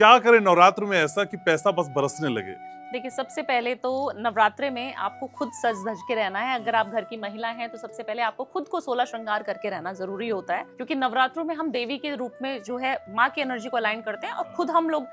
क्या करें नवरात्र में ऐसा कि पैसा बस बरसने लगे? देखिए, सबसे पहले तो नवरात्रे में आपको खुद सज धज के रहना है। अगर आप घर की महिला हैं तो सबसे पहले आपको खुद को 16 श्रृंगार करके रहना जरूरी होता है, क्योंकि नवरात्रों में हम देवी के रूप में जो है माँ की एनर्जी को अलाइन करते हैं और खुद हम लोग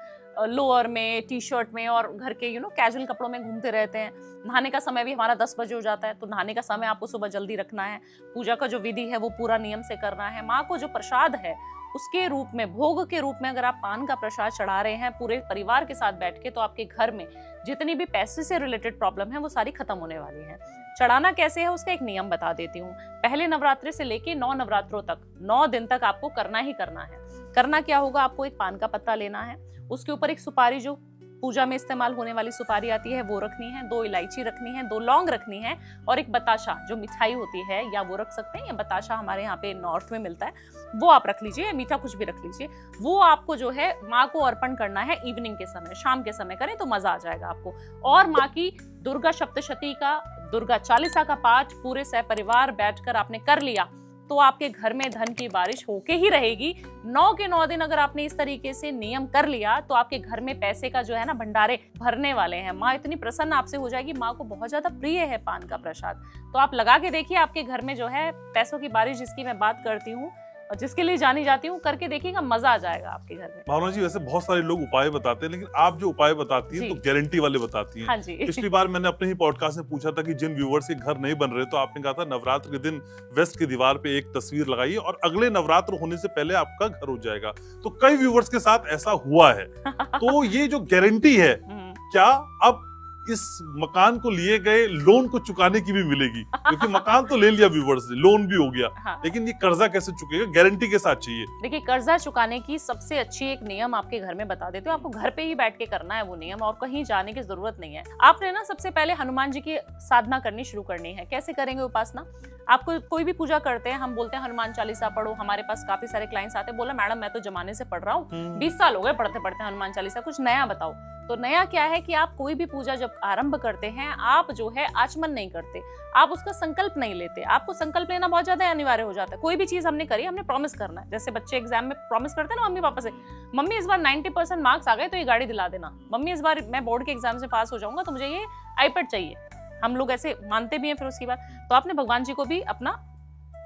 लोअर में, टी शर्ट में और घर के कैजुअल कपड़ों में घूमते रहते हैं। नहाने का समय भी हमारा 10 बजे हो जाता है, तो नहाने का समय आपको सुबह जल्दी रखना है। पूजा का जो विधि है वो पूरा नियम से करना है। माँ को जो प्रसाद है उसके रूप में, भोग के रूप में अगर आप पान का प्रसाद चढ़ा रहे हैं पूरे परिवार के साथ बैठ के, तो आपके घर में जितनी भी पैसे से रिलेटेड प्रॉब्लम है वो सारी खत्म होने वाली है। चढ़ाना कैसे है उसका एक नियम बता देती हूँ। पहले नवरात्रि से लेके 9 नवरात्रों तक 9 दिन तक आपको करना ही करना है। करना क्या होगा, आपको एक पान का पत्ता लेना है, उसके ऊपर एक सुपारी, जो पूजा में इस्तेमाल होने वाली सुपारी आती है वो रखनी है, 2 इलायची रखनी है, 2 लौंग रखनी है और एक बताशा जो मिठाई होती है, या वो रख सकते हैं, या बताशा हमारे यहाँ पे नॉर्थ में मिलता है वो आप रख लीजिए, या मीठा कुछ भी रख लीजिए। वो आपको जो है माँ को अर्पण करना है इवनिंग के समय, शाम के समय करें तो मजा आ जाएगा आपको। और माँ की दुर्गा सप्तशती का, दुर्गा चालीसा का पाठ पूरे सहपरिवार बैठकर आपने कर लिया तो आपके घर में धन की बारिश होके ही रहेगी। 9 के 9 दिन अगर आपने इस तरीके से नियम कर लिया तो आपके घर में पैसे का जो है ना भंडारे भरने वाले हैं। माँ इतनी प्रसन्न आपसे हो जाएगी। माँ को बहुत ज्यादा प्रिय है पान का प्रसाद, तो आप लगा के देखिए, आपके घर में जो है पैसों की बारिश जिसकी मैं बात करती हूँ और जिसके लिए जानी जाती हूँ, करके देखिएगा, मजा आ जाएगा आपके घर में। भावना जी, वैसे बहुत सारे लोग उपाय बताते हैं, लेकिन आप जो उपाय बताती हैं तो गारंटी वाले बताती हैं। हाँ जी। पिछली बार मैंने अपने ही पॉडकास्ट में पूछा था कि जिन व्यूवर्स के घर नहीं बन रहे, तो आपने कहा था नवरात्र के दिन वेस्ट की दीवार पे एक तस्वीर लगाइए और अगले नवरात्र होने से पहले आपका घर हो जाएगा। तो कई व्यूवर्स के साथ ऐसा हुआ है। तो ये जो गारंटी है, क्या अब इस मकान को लिए गए लोन को चुकाने की भी मिलेगी? क्योंकि मकान तो ले लिया व्यूवर्स ने, लोन भी हो गया, हाँ। लेकिन ये कर्जा कैसे चुकेगा? गारंटी के साथ चाहिए। देखिए, कर्जा चुकाने की सबसे अच्छी एक नियम आपके घर में बता देते हो। आपको घर पे ही बैठ के करना है वो नियम, और कहीं जाने की जरूरत नहीं है। आपने ना सबसे पहले हनुमान जी की साधना करनी शुरू करनी है। कैसे करेंगे उपासना? आपको कोई भी पूजा करते हैं, हम बोलते हैं हनुमान चालीसा पढ़ो। हमारे पास काफी सारे क्लाइंट्स आते हैं, बोला मैडम मैं तो जमाने से पढ़ रहा हूँ, 20 साल हो गए पढ़ते पढ़ते हनुमान चालीसा, कुछ नया बताओ। तो नया क्या है कि आप कोई भी पूजा जब आरंभ करते हैं, आप जो है आचमन नहीं करते, आप उसका संकल्प नहीं लेते। आपको संकल्प लेना बहुत ज्यादा अनिवार्य हो जाता है। कोई भी चीज हमने करी, हमने प्रॉमिस करना है। जैसे बच्चे एग्जाम में प्रॉमिस करते हैं ना मम्मी पापा से, मम्मी इस बार 90% मार्क्स आ गए तो ये गाड़ी दिला देना, मम्मी इस बार मैं बोर्ड के एग्जाम से पास हो जाऊंगा तो मुझे ये आईपैड चाहिए। हम लोग ऐसे मानते भी हैं। फिर उसके बाद तो आपने भगवान जी को भी अपना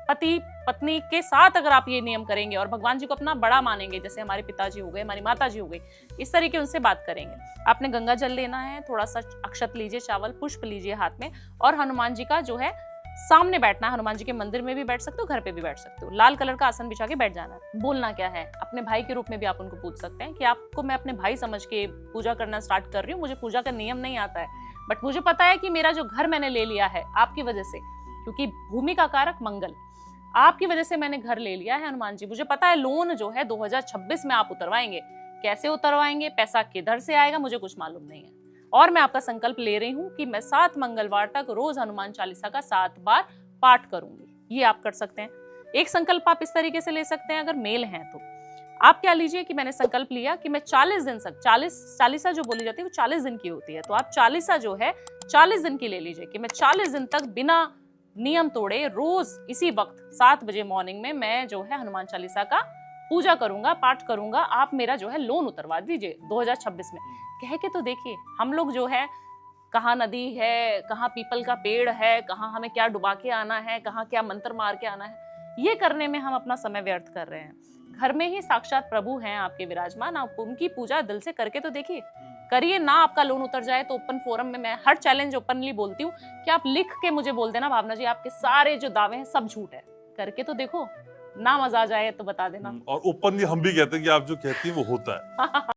पति पत्नी के साथ अगर आप ये नियम करेंगे और भगवान जी को अपना बड़ा मानेंगे, जैसे हमारे पिताजी हो गए, हमारी माता जी हो गई, इस तरीके उनसे बात करेंगे। आपने गंगा जल लेना है, थोड़ा सा अक्षत लीजिए, चावल पुष्प लीजिए हाथ में, और हनुमान जी का जो है सामने बैठना है। हनुमान जी के मंदिर में भी बैठ सकते हो, घर पे भी बैठ सकते हो। लाल कलर का आसन बिछा के बैठ जाना है। बोलना क्या है, अपने भाई के रूप में भी आप उनको पूछ सकते हैं कि आपको मैं अपने भाई समझ के पूजा करना स्टार्ट कर रही हूँ। मुझे पूजा का नियम नहीं आता है, बट मुझे पता है कि मेरा जो घर मैंने ले लिया है आपकी वजह से, क्योंकि भूमि का कारक मंगल, आपकी वजह से मैंने घर ले लिया है हनुमान जी। मुझे पता है लोन जो है 2026 में आप उतरवाएंगे। कैसे उतरवाएंगे, पैसा किधर से आएगा, मुझे कुछ मालूम नहीं है। और मैं आपका संकल्प ले रही हूँ कि मैं 7 मंगलवार तक रोज हनुमान चालीसा का 7 बार पाठ करूंगी। ये आप कर सकते हैं। एक संकल्प आप इस तरीके से ले सकते हैं, अगर मेल हैं तो आप क्या लीजिए कि मैंने संकल्प लिया कि मैं 40 दिन तक, चालीसा जो बोली जाती है वो 40 दिन की होती है, तो आप चालीसा जो है 40 दिन की ले लीजिए कि मैं 40 दिन तक बिना नियम तोड़े रोज इसी वक्त 7 बजे मॉर्निंग में मैं जो है हनुमान चालीसा का पूजा करूंगा, पाठ करूंगा। आप मेरा जो है लोन उतरवा दीजिए 2026 में। कह के तो देखिए, हम लोग जो है कहाँ नदी है, कहाँ पीपल का पेड़ है, कहाँ हमें क्या डुबा के आना है, कहाँ क्या मंत्र मार के आना है, ये करने में हम अपना समय व्यर्थ कर रहे हैं। घर में ही साक्षात प्रभु हैं आपके विराजमान, आप उनकी पूजा दिल से करके तो देखिए, करिए ना। आपका लोन उतर जाए तो ओपन फोरम में मैं हर चैलेंज ओपनली बोलती हूँ कि आप लिख के मुझे बोल देना भावना जी आपके सारे जो दावे हैं सब झूठ है, करके तो देखो, ना मजा आ जाए तो बता देना। और ओपनली हम भी कहते हैं कि आप जो कहती हैं वो होता है।